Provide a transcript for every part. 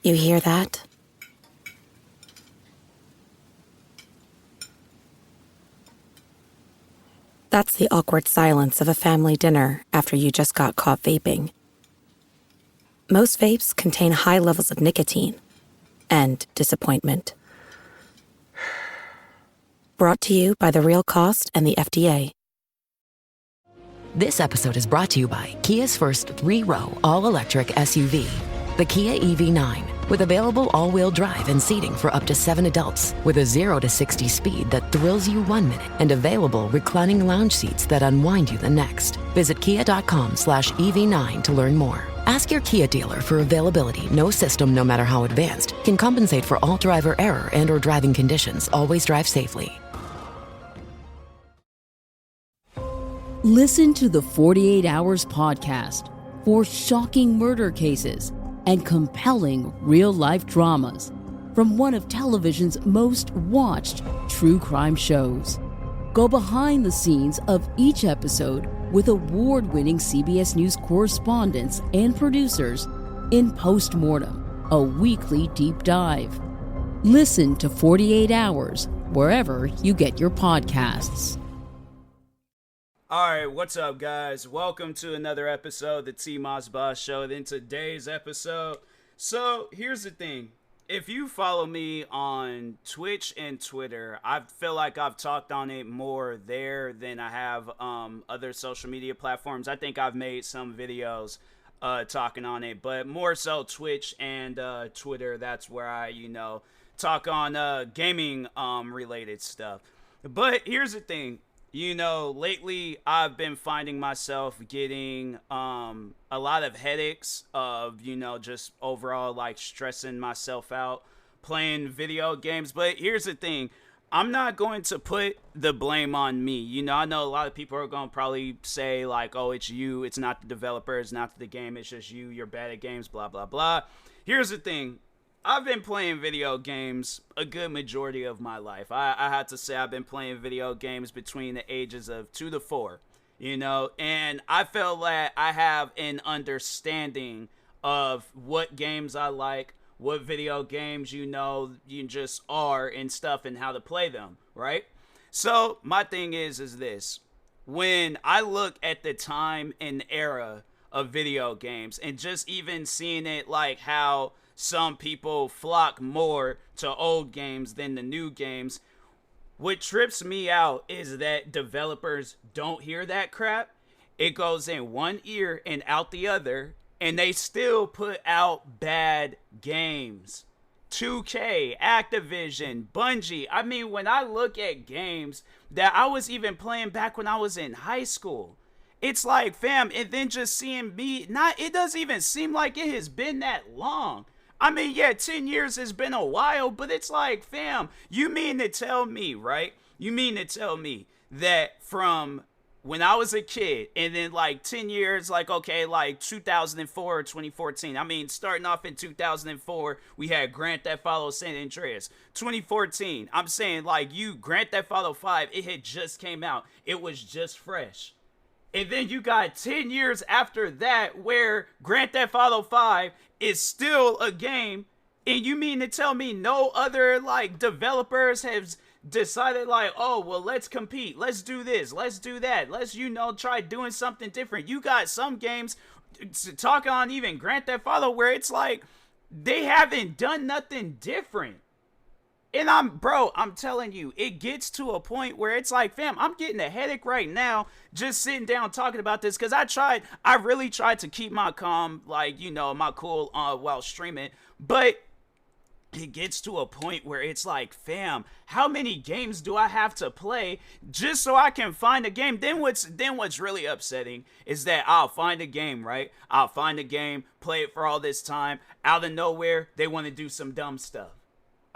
You hear that? That's the awkward silence of a family dinner after you just got caught vaping. Most vapes contain high levels of nicotine and disappointment. Brought to you by The Real Cost and the FDA. This episode is brought to you by Kia's first 3-row all-electric SUV, the Kia EV9, with available all-wheel drive and seating for up to 7 adults, with a 0 to 60 speed that thrills you 1 minute, and available reclining lounge seats that unwind you the next. Visit kia.com/EV9 to learn more. Ask your Kia dealer for availability. No system, no matter how advanced, can compensate for all driver error and or driving conditions. Always drive safely. Listen to the 48 Hours podcast for shocking murder cases and compelling real-life dramas from one of television's most watched true crime shows. Go behind the scenes of each episode with award-winning CBS News correspondents and producers in Postmortem, a weekly deep dive. Listen to 48 Hours wherever you get your podcasts. Alright, what's up guys? Welcome to another episode of the TMossBoss Show. In today's episode, so here's the thing. If you follow me on Twitch and Twitter, I feel like I've talked on it more there than I have other social media platforms. I think I've made some videos talking on it, but more so Twitch and Twitter. That's where I, talk on gaming related stuff. But here's the thing. Lately I've been finding myself getting a lot of headaches of, just overall like stressing myself out playing video games. But here's the thing. I'm not going to put the blame on me. I know a lot of people are going to probably say like, oh, it's you. It's not the developer. It's not the game. It's just you. You're bad at games, blah, blah, blah. Here's the thing. I've been playing video games a good majority of my life. I had to say I've been playing video games between the ages of 2 to 4, and I feel that I have an understanding of what games I like, what video games, you just are and stuff and how to play them, right? So my thing is this. When I look at the time and era of video games and just even seeing it like how some people flock more to old games than the new games, what trips me out is that developers don't hear that crap. It goes in one ear and out the other, and they still put out bad games. 2K, Activision, Bungie. I mean, when I look at games that I was even playing back when I was in high school, it's like, fam, and then just seeing me, it doesn't even seem like it has been that long. I mean, yeah, 10 years has been a while, but it's like, fam, you mean to tell me, right? You mean to tell me that from when I was a kid and then like 10 years, like, okay, like 2004 or 2014. I mean, starting off in 2004, we had Grand Theft Auto San Andreas. 2014, I'm saying like Grand Theft Auto 5, it had just came out. It was just fresh. And then you got 10 years after that where Grand Theft Auto 5 is still a game, and you mean to tell me no other like developers have decided like, oh well, let's compete, let's do this, let's do that, let's try doing something different. You got some games, talking on even Grand Theft Auto, where it's like they haven't done nothing different. And I'm telling you, it gets to a point where it's like, fam, I'm getting a headache right now just sitting down talking about this, because I really tried to keep my calm, like, my cool while streaming, but it gets to a point where it's like, fam, how many games do I have to play just so I can find a game? Then what's really upsetting is that I'll find a game, right? I'll find a game, play it for all this time, out of nowhere, they want to do some dumb stuff.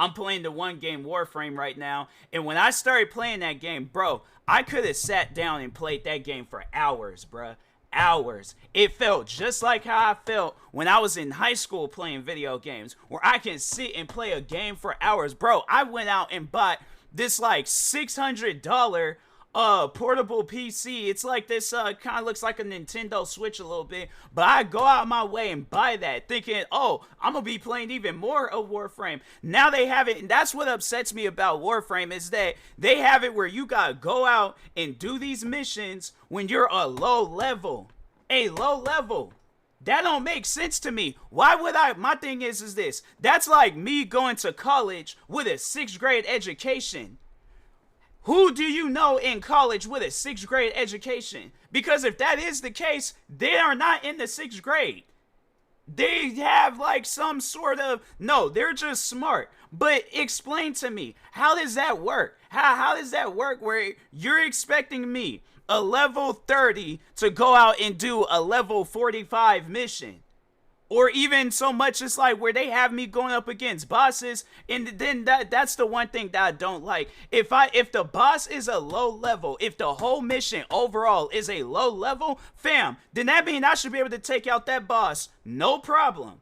I'm playing the one game Warframe right now, and when I started playing that game, bro, I could have sat down and played that game for hours, bruh. Hours. It felt just like how I felt when I was in high school playing video games, where I can sit and play a game for hours. Bro, I went out and bought this like $600 portable PC. It's like this kind of looks like a Nintendo Switch a little bit, but I go out my way and buy that thinking, oh, I'm gonna be playing even more of Warframe. Now they have it, and that's what upsets me about Warframe is that they have it where you gotta go out and do these missions when you're a low level. That don't make sense to me. Why would I? My thing is this. That's like me going to college with a 6th grade education. Who do you know in college with a 6th grade education? Because if that is the case, they are not in the 6th grade. They have like some sort of, no, they're just smart. But explain to me, how does that work? How does that work where you're expecting me, a level 30, to go out and do a level 45 mission? Or even so much as like where they have me going up against bosses, and then that's the one thing that I don't like. If the boss is a low level, if the whole mission overall is a low level, fam, then that means I should be able to take out that boss, no problem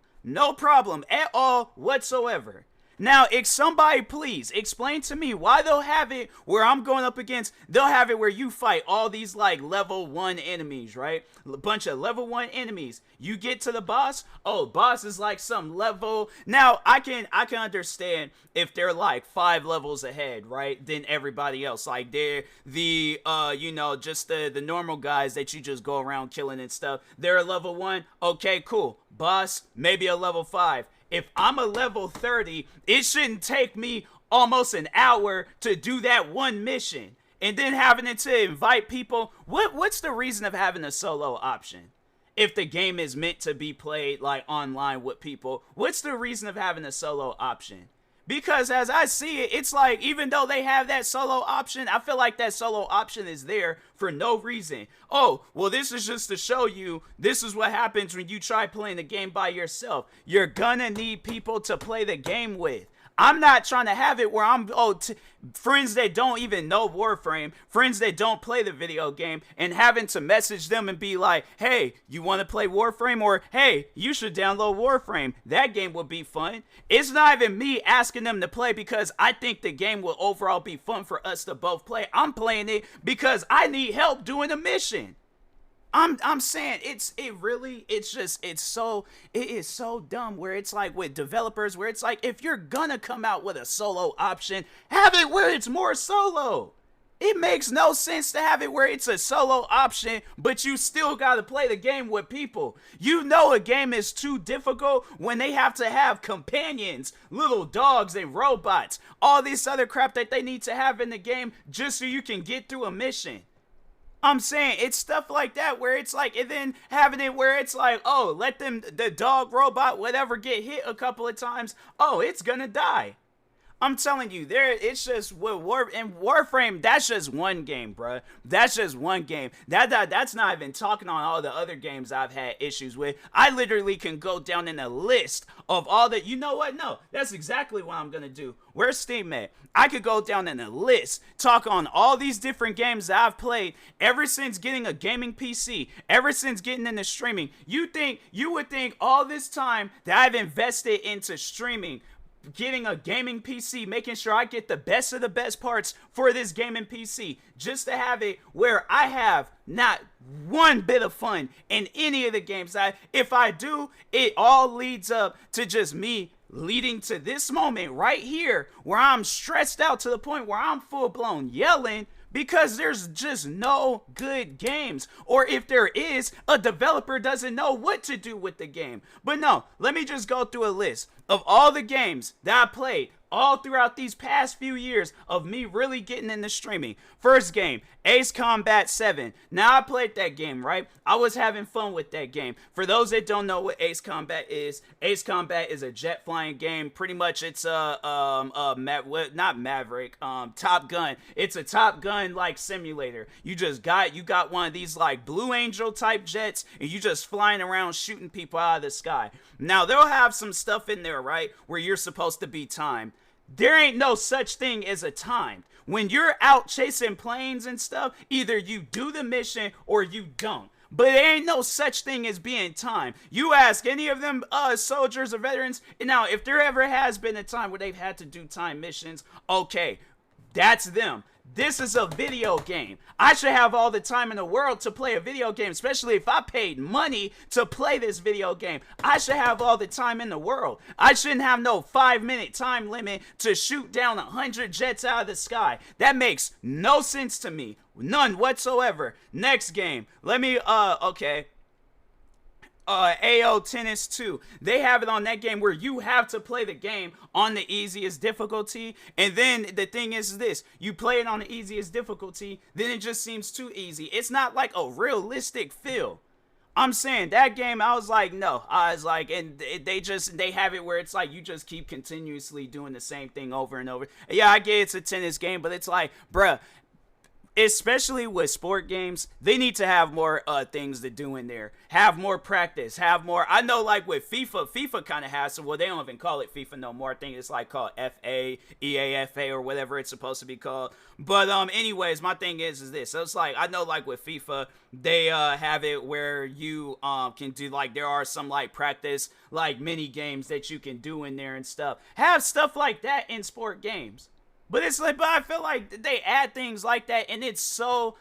at all whatsoever. Now, if somebody please explain to me why they'll have it where I'm going up against, they'll have it where you fight all these like level 1 enemies, right? A bunch of level 1 enemies. You get to the boss, oh, boss is like some level. Now, I can understand if they're like 5 levels ahead, right? Than everybody else. Like they're the just the normal guys that you just go around killing and stuff. They're a level 1. Okay, cool. Boss, maybe a level 5. If I'm a level 30, it shouldn't take me almost an hour to do that one mission. And then having it to invite people. What's the reason of having a solo option? If the game is meant to be played like online with people, what's the reason of having a solo option? Because as I see it, it's like even though they have that solo option, I feel like that solo option is there for no reason. Oh, well, this is just to show you this is what happens when you try playing the game by yourself. You're gonna need people to play the game with. I'm not trying to have it where I'm, friends that don't even know Warframe, friends that don't play the video game, and having to message them and be like, hey, you want to play Warframe? Or, hey, you should download Warframe. That game would be fun. It's not even me asking them to play because I think the game will overall be fun for us to both play. I'm playing it because I need help doing a mission. I'm saying it is so dumb where it's like with developers where it's like if you're gonna come out with a solo option, have it where it's more solo. It makes no sense to have it where it's a solo option, but you still gotta play the game with people. You know a game is too difficult when they have to have companions, little dogs and robots, all this other crap that they need to have in the game just so you can get through a mission. I'm saying it's stuff like that where it's like, and then having it where it's like, oh, let the dog, robot, whatever get hit a couple of times. Oh, it's gonna die. I'm telling you, it's just with Warframe, that's just one game, bruh. That's just one game. That's not even talking on all the other games I've had issues with. I literally can go down in a list of all the, you know what? No, that's exactly what I'm gonna do. Where's Steam at? I could go down in a list, talk on all these different games that I've played ever since getting a gaming PC, ever since getting into streaming. You would think all this time that I've invested into streaming, getting a gaming PC, making sure I get the best of the best parts for this gaming PC, just to have it where I have not one bit of fun in any of the games. If I do, it all leads up to just me leading to this moment right here where I'm stressed out to the point where I'm full blown yelling because there's just no good games. Or if there is, a developer doesn't know what to do with the game. But no, let me just go through a list of all the games that I played all throughout these past few years of me really getting into streaming. First game, Ace Combat 7. Now, I played that game, right? I was having fun with that game. For those that don't know what Ace Combat is a jet flying game. Pretty much it's not Maverick, Top Gun. It's a Top Gun like simulator. You got one of these like Blue Angel type jets and you just flying around shooting people out of the sky. Now, they'll have some stuff in there, right, where you're supposed to be timed. There ain't no such thing as a time. When you're out chasing planes and stuff, either you do the mission or you don't. But there ain't no such thing as being timed. You ask any of them soldiers or veterans, now if there ever has been a time where they've had to do time missions, okay, that's them. This is a video game. I should have all the time in the world to play a video game, especially if I paid money to play this video game. I should have all the time in the world. I shouldn't have no 5-minute time limit to shoot down 100 jets out of the sky. That makes no sense to me. None whatsoever. Next game. Let me, okay. AO Tennis 2. They have it on that game where you have to play the game on the easiest difficulty. And then the thing is this, you play it on the easiest difficulty, then it just seems too easy. It's not like a realistic feel. I'm saying that game, I was like, no. I was like, and they have it where it's like you just keep continuously doing the same thing over and over. Yeah, I get it's a tennis game, but it's like, bruh, especially with sport games, they need to have more things to do in there. Have more practice. Have more. I know, like with FIFA kind of has some. Well, they don't even call it FIFA no more. I think it's like called FA, EAFA, or whatever it's supposed to be called. But anyways, my thing is this. So it's like I know, like with FIFA, they have it where you can do like there are some like practice like mini games that you can do in there and stuff. Have stuff like that in sport games. But it's like, but I feel like they add things like that, and it's so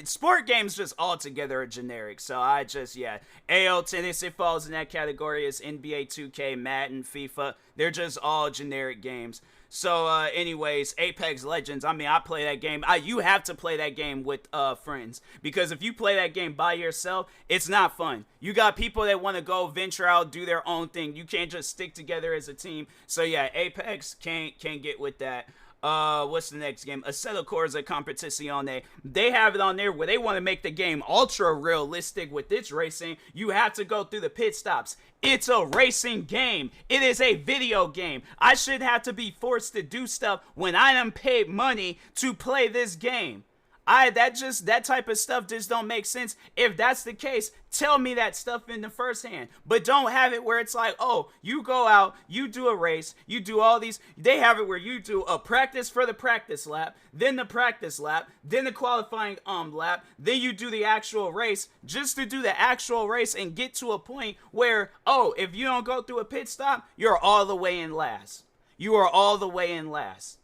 sport games just altogether are generic. So I just, yeah, AO Tennis, it falls in that category as NBA 2K, Madden, FIFA. They're just all generic games. So anyways, Apex Legends, I mean, I play that game. You have to play that game with friends, because if you play that game by yourself, it's not fun. You got people that want to go venture out, do their own thing. You can't just stick together as a team. So yeah, Apex can't get with that. What's the next game? Assetto Corsa Competizione. They have it on there where they want to make the game ultra realistic with its racing. You have to go through the pit stops. It's a racing game. It is a video game. I should have to be forced to do stuff when I am paid money to play this game. That type of stuff just don't make sense. If that's the case, tell me that stuff in the first hand. But don't have it where it's like, oh, you go out, you do a race, you do all these. They have it where you do a practice for the practice lap, then the practice lap, then the qualifying lap, then you do the actual race, just to do the actual race and get to a point where, oh, if you don't go through a pit stop, you're all the way in last. You are all the way in last.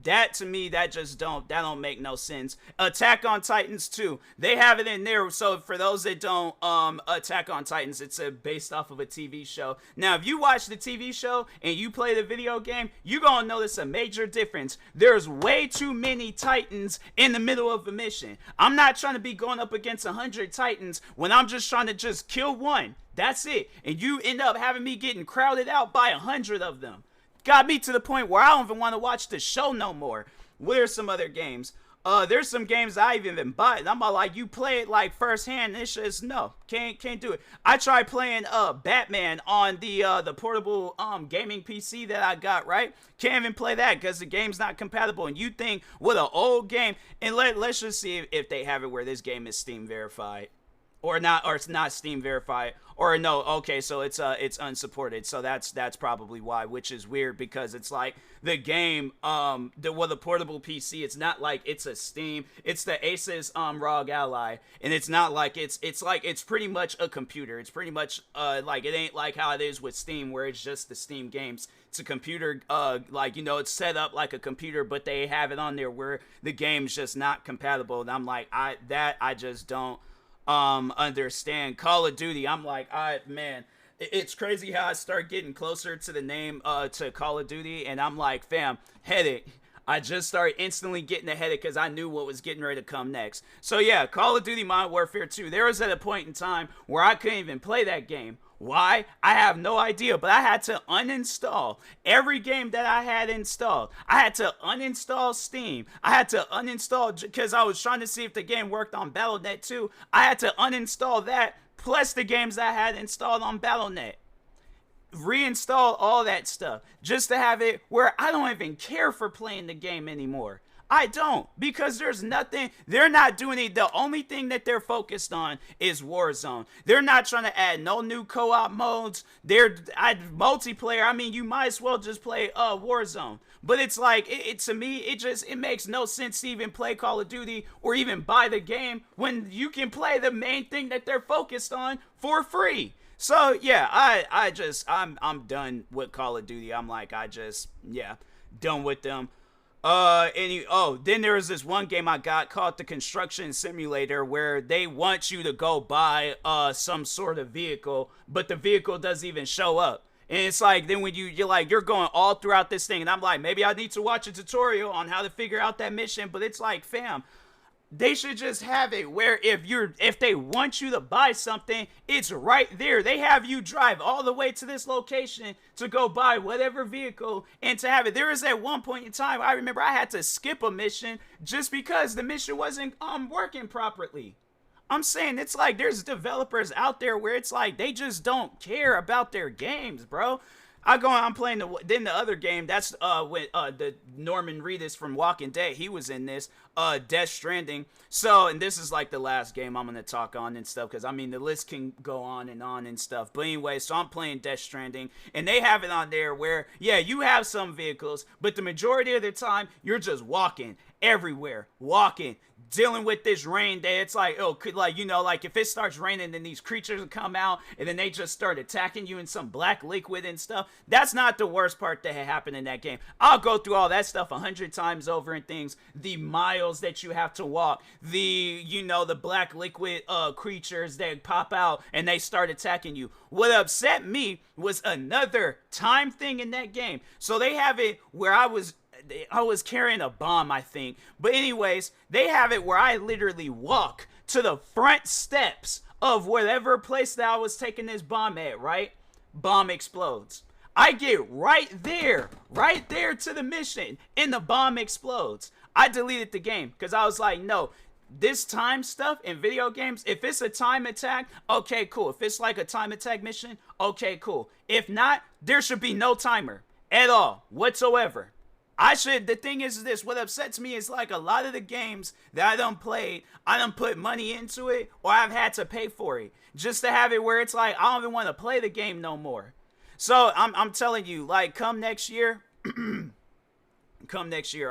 That to me, that don't make no sense. Attack on Titans 2, they have it in there. So for those that don't, Attack on Titans, it's based off of a TV show. Now, if you watch the TV show and you play the video game, you're gonna notice a major difference. There's way too many Titans in the middle of a mission. I'm not trying to be going up against 100 Titans when I'm just trying to just kill one. That's it. And you end up having me getting crowded out by 100 of them. Got me to the point where I don't even want to watch the show no more. Where's some other games? There's some games I even bought, and I'm all like, you play it like firsthand. It's just no, can't do it. I tried playing Batman on the portable gaming PC that I got, right? Can't even play that because the game's not compatible. And you think with an old game, and let's just see if they have it where this game is Steam verified. Or not, or it's not Steam verified, or no, okay, so it's unsupported, so that's probably why, which is weird, because it's like the game, the portable PC, it's not like it's a Steam, it's the Asus ROG Ally, and it's not like it's like it's pretty much a computer. It's pretty much like it ain't like how it is with Steam, where it's just the Steam games. It's a computer, like, you know, it's set up like a computer, but they have it on there where the game's just not compatible, and I'm like, I just don't understand. Call of Duty, I'm like, man, it's crazy how I start getting closer to the name to Call of Duty, and I'm like, fam, headache. I just started instantly getting a headache because I knew what was getting ready to come next. So yeah, Call of Duty Modern Warfare 2, there was at a point in time where I couldn't even play that game. Why? I have no idea, but I had to uninstall every game that I had installed. I had to uninstall Steam. I had to uninstall, because I was trying to see if the game worked on Battle.net 2. I had to uninstall that, plus the games I had installed on Battle.net. Reinstall all that stuff, just to have it where I don't even care for playing the game anymore. I don't, because there's nothing, they're not doing it. The only thing that they're focused on is Warzone. They're not trying to add no new co-op modes. Multiplayer, I mean, you might as well just play Warzone. But it's like, to me, it makes no sense to even play Call of Duty or even buy the game when you can play the main thing that they're focused on for free. So yeah, I'm done with Call of Duty. I'm like, done with them. Then there was this one game I got called the Construction Simulator where they want you to go buy some sort of vehicle, but the vehicle doesn't even show up. And it's like, then when you're going all throughout this thing, and I'm like, maybe I need to watch a tutorial on how to figure out that mission, but it's like, fam, they should just have it where if they want you to buy something, it's right there. They have you drive all the way to this location to go buy whatever vehicle and to have it. There was at one point in time, I remember I had to skip a mission just because the mission wasn't working properly. I'm saying, it's like there's developers out there where it's like they just don't care about their games, bro. I'm playing the other game. That's with the Norman Reedus from Walking Dead. He was in this Death Stranding. So, and this is like the last game I'm gonna talk on and stuff, because I mean the list can go on and stuff. But anyway, so I'm playing Death Stranding, and they have it on there where you have some vehicles, but the majority of the time you're just walking everywhere, dealing with this rain day. It's like, like if it starts raining, then these creatures will come out and then they just start attacking you in some black liquid and stuff. That's not the worst part that had happened in that game. I'll go through all that stuff 100 times over and things. The miles that you have to walk, the black liquid creatures that pop out and they start attacking you. What upset me was another time thing in that game. So they have it where I was carrying a bomb, I think. But anyways, they have it where I literally walk to the front steps of whatever place that I was taking this bomb at, right? Bomb explodes. I get right there to the mission, and the bomb explodes. I deleted the game because I was like, no, this time stuff in video games, if it's a time attack, okay, cool. If it's like a time attack mission, okay, cool. If not, there should be no timer at all whatsoever. The thing is this, what upsets me is like a lot of the games that I done played, I done put money into it, or I've had to pay for it, just to have it where it's like, I don't even want to play the game no more. So, I'm telling you, like, come next year,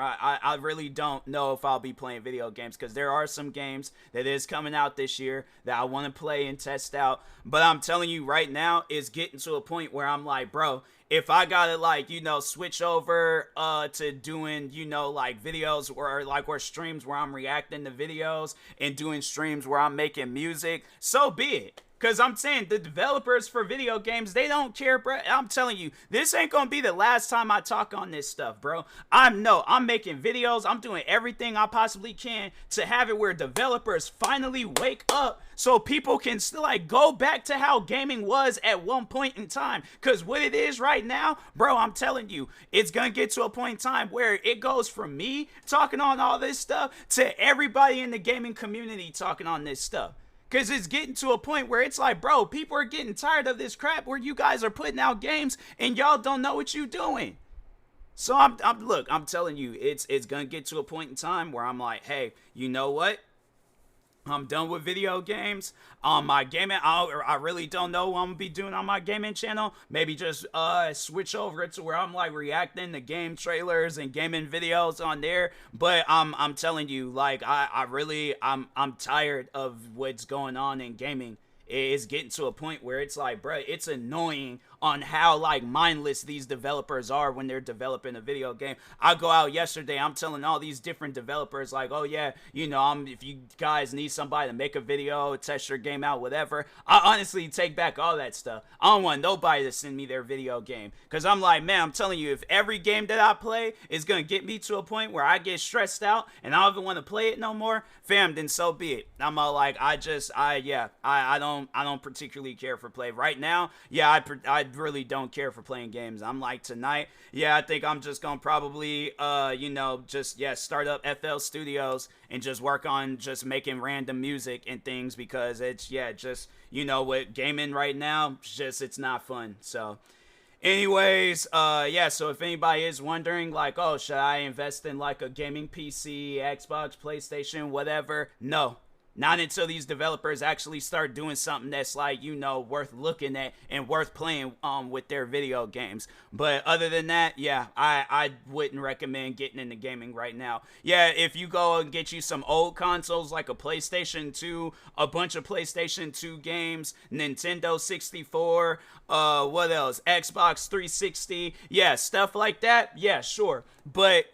I really don't know if I'll be playing video games, because there are some games that is coming out this year that I want to play and test out, but I'm telling you right now, it's getting to a point where I'm like, bro, if I gotta switch over to doing videos or streams where I'm reacting to videos and doing streams where I'm making music, so be it. Because I'm saying the developers for video games, they don't care, bro. I'm telling you, this ain't going to be the last time I talk on this stuff, bro. I'm making videos. I'm doing everything I possibly can to have it where developers finally wake up so people can still go back to how gaming was at one point in time. Because what it is right now, bro, I'm telling you, it's going to get to a point in time where it goes from me talking on all this stuff to everybody in the gaming community talking on this stuff. Because it's getting to a point where it's like, bro, people are getting tired of this crap where you guys are putting out games and y'all don't know what you're doing. So I'm telling you, it's going to get to a point in time where I'm like, hey, you know what? I'm done with video games. My gaming, I really don't know what I'm gonna be doing on my gaming channel. Maybe just switch over to where I'm reacting to game trailers and gaming videos on there. But I'm telling you, I'm tired of what's going on in gaming. It's getting to a point where it's like, bro, it's annoying on how mindless these developers are when they're developing a video game. I go out yesterday, I'm telling all these different developers oh yeah, if you guys need somebody to make a video, test your game out, whatever, I honestly take back all that stuff. I don't want nobody to send me their video game, because I'm like, man, I'm telling you, if every game that I play is gonna get me to a point where I get stressed out and I don't even want to play it no more, fam, then so be it. I'm all like, I don't particularly care for play right now. Yeah, I really don't care for playing games. I'm like, tonight, I think I'm just gonna probably start up FL Studios and just work on just making random music and things, because it's with gaming right now, it's not fun. So anyways, so if anybody is wondering should I invest in a gaming PC, Xbox, PlayStation, whatever, no, Not until these developers actually start doing something that's like, you know, worth looking at and worth playing with their video games. But other than that, yeah, I wouldn't recommend getting into gaming right now. Yeah, if you go and get you some old consoles like a PlayStation 2, a bunch of PlayStation 2 games, Nintendo 64, what else? Xbox 360, yeah, stuff like that, yeah, sure. But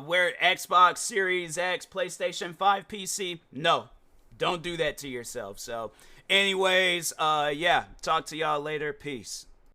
where Xbox Series X, PlayStation 5, PC, no. Don't do that to yourself. So anyways, yeah, talk to y'all later. Peace.